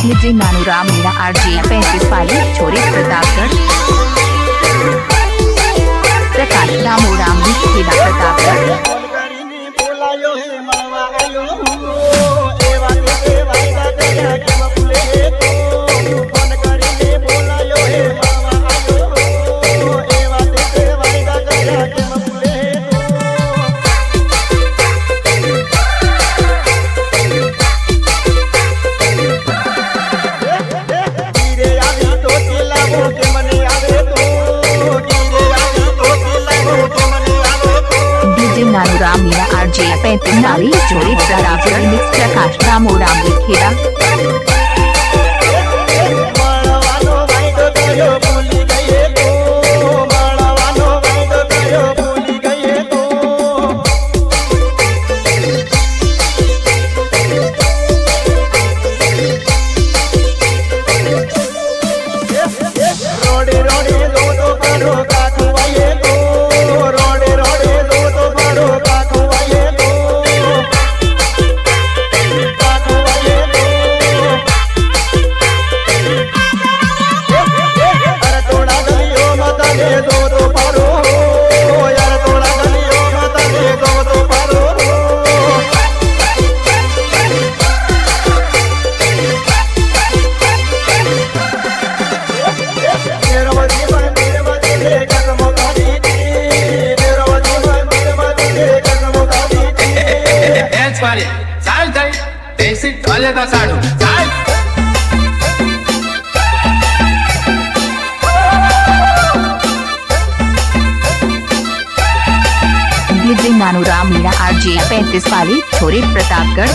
निजी नानूराम मीणा RJ 35 वाली छोरी प्रतापगढ़। प्रकाश दामोराम खेड़ा प्रतापगढ़। नानूराम मीणा RJ 35 वाली छोरी प्रतापगढ़। मिक्स प्रकाश दामोराम खेड़ा। नानूराम मीणा RJ 35 वाली छोरी प्रतापगढ़।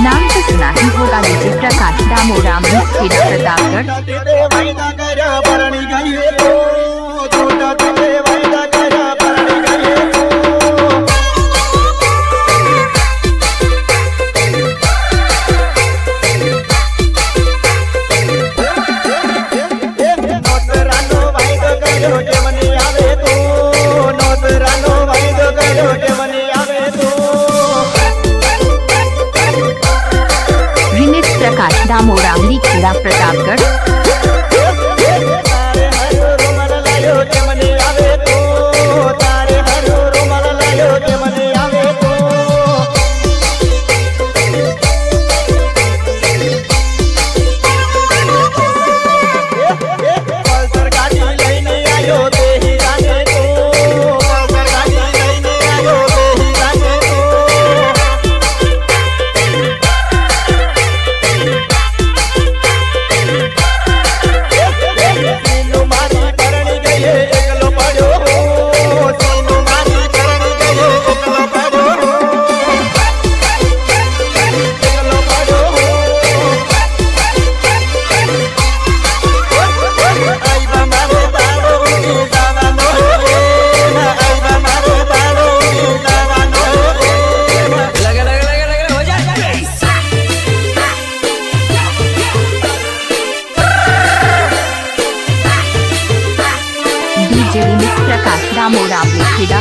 नाम तो सुना ही होगा डीजे प्रकाश दामोराम खेड़ा प्रतापगढ़। प्रकाश दामोराम खेड़ा प्रतापगढ़। प्रकाश दामोराम खेड़ा।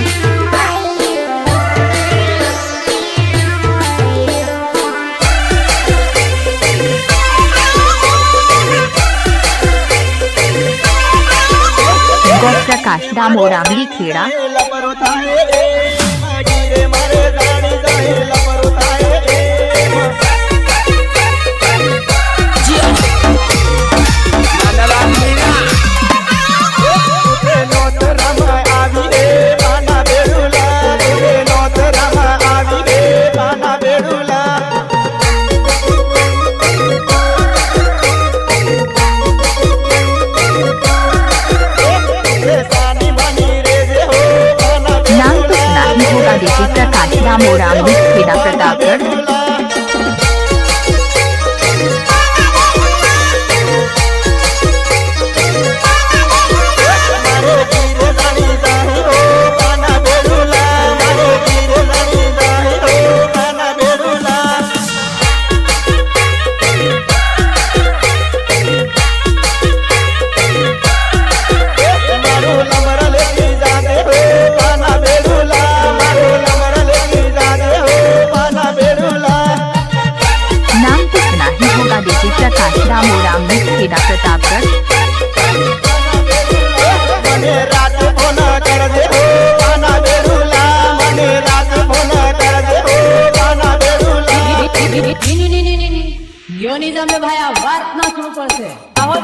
प्रकाश दामोराम खेड़ा। प्रकाश दामोराम खेड़ा प्रतापगढ़। नंबर ले खेड़ा प्रतापगढ़। મને રાત ફોન કરજે હો પાના બેડુલા, મને રાત ફોન કરજે હો પાના બેડુલા. યોની તમે ભાઈ આ વાત ના શું પડશે. આવો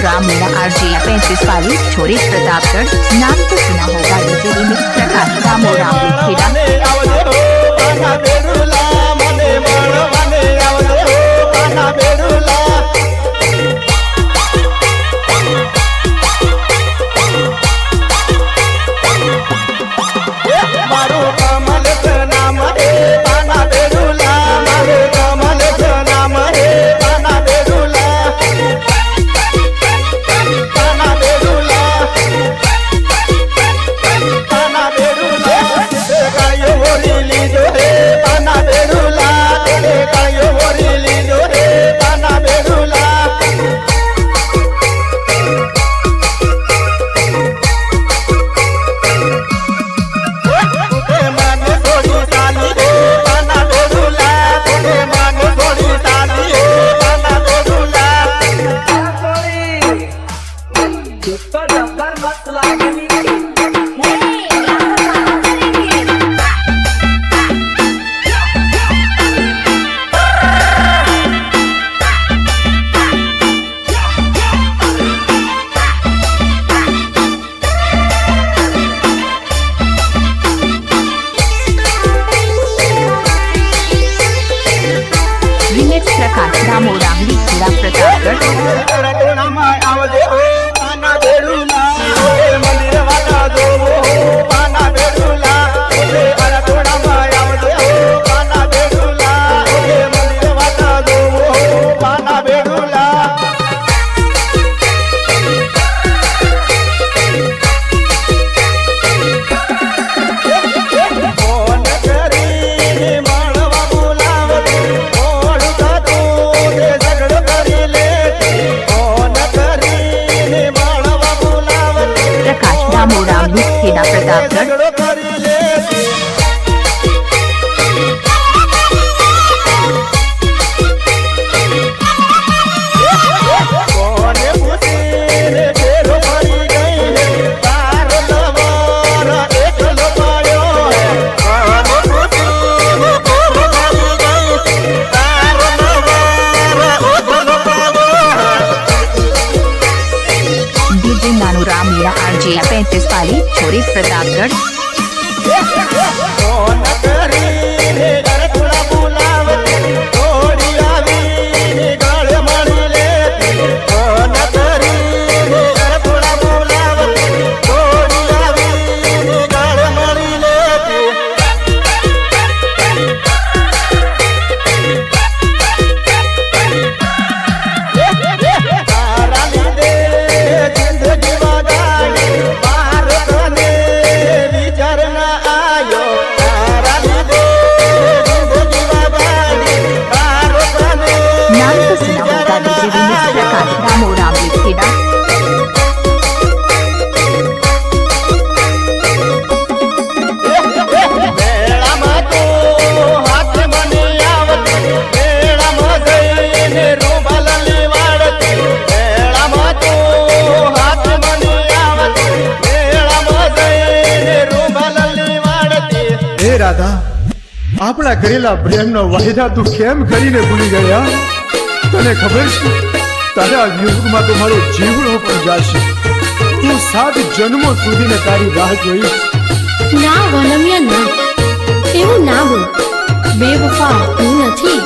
रामलीला RJ 35 छोरी प्रतापगढ़। नाम तो सुना होगा डीजे रिमिक्स प्रकाश दामोर रामली खेड़ा। प्रकाश दामोर रामली खेड़ा प्रतापगढ़। रामलीला RJ 35 वाली छोरी प्रतापगढ़। રાધા, આપણા કરેલા પ્રેમનો વાયદા તું કેમ કરીને ભૂલી ગયા? તને ખબર છે તારા યુગમાં તો મારો જીવડો પણ જાશે. હું 7 જન્મો સુધીને તારી રાહ જોઈશ. ના વનમ્યા ના, એવું ના બોલ. બેવફા હું નથી.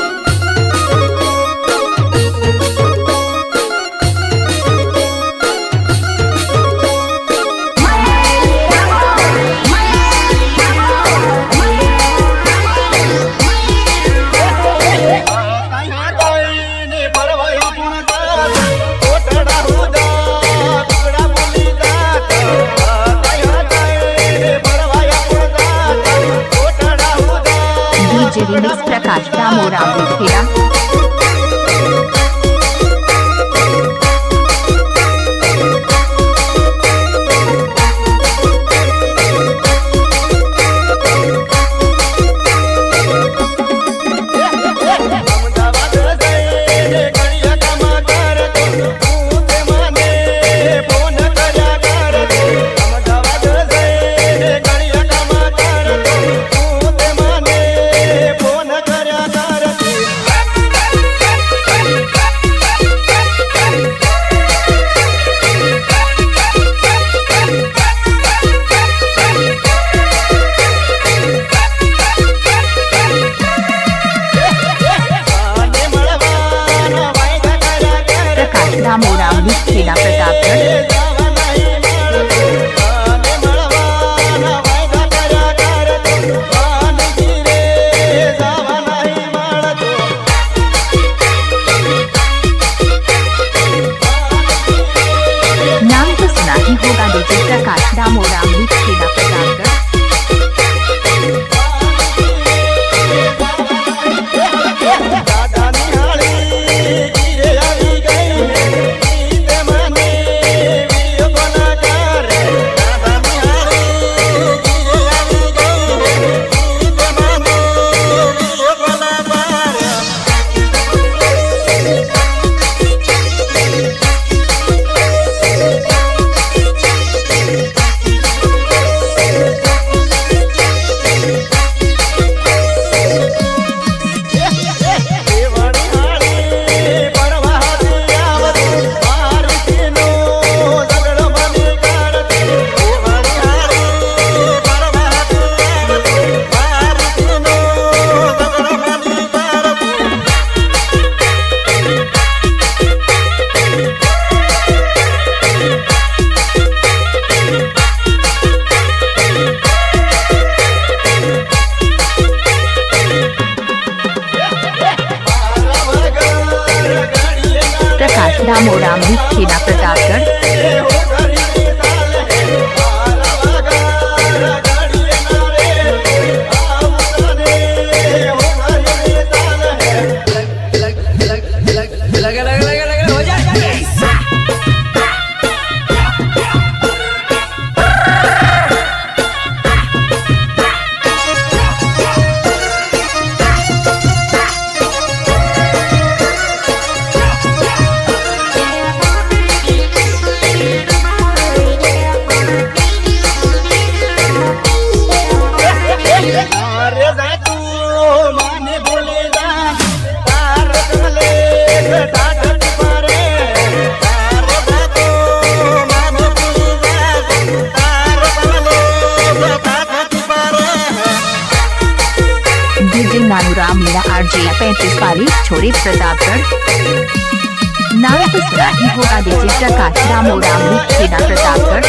रिमिक्स प्रकाश दामोराम विखेड़ा. दामोराम विखेड़ा प्रतापगढ़. नाम तो सुना ही होगा डीजे प्रकाश दामोराम विखेड़ा प्रतापगढ़. प्रकाश दामोराम विखेड़ा प्रतापगढ़. नानूराम मीरा RJ 35 पारी छोड़ी प्रतापगढ़. नाम तो सुना ही होगा डीजे प्रकाश दामोराम विखेड़ा प्रतापगढ़.